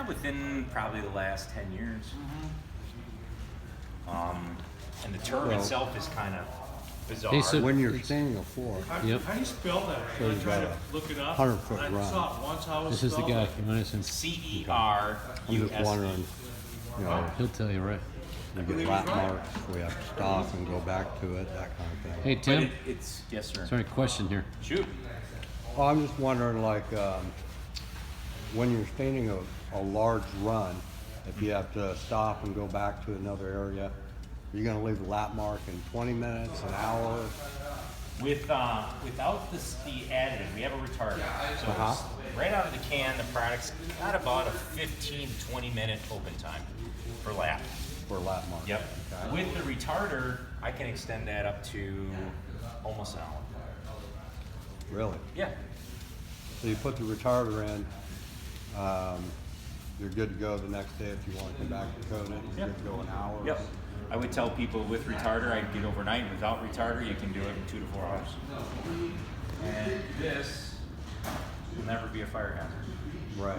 within probably the last 10 years. And the term itself is kind of bizarre. Hey, so- When you're staining a floor, Yep. How do you spell that? So I you've tried got to look it up. 100-foot and I run. saw it once. How it was This is the spelled. guy. You want to CERUS. I'm just wondering, you know, He'll tell you, right? we get lap marks, we have to stop and go back to it, that kind of thing. Hey, But Tim. it's yes, sir. Sorry, question here. Shoot. Well, I'm just wondering, like, when you're staining a large run, if you have to stop and go back to another area, are you gonna leave a lap mark in 20 minutes, an hour? Without the additive, we have a retarder. So it's right out of the can, the product's got about a 15 to 20 minute open time per lap. For a lap mark? Yep. Okay. With the retarder, I can extend that up to almost an hour. Really? Yeah. So you put the retarder in, you're good to go the next day if you want to come back and coat it, you're good to go an hour? Yep. I would tell people with retarder, I'd get overnight. Without retarder, you can do it in 2 to 4 hours. And this will never be a fire hazard. Right.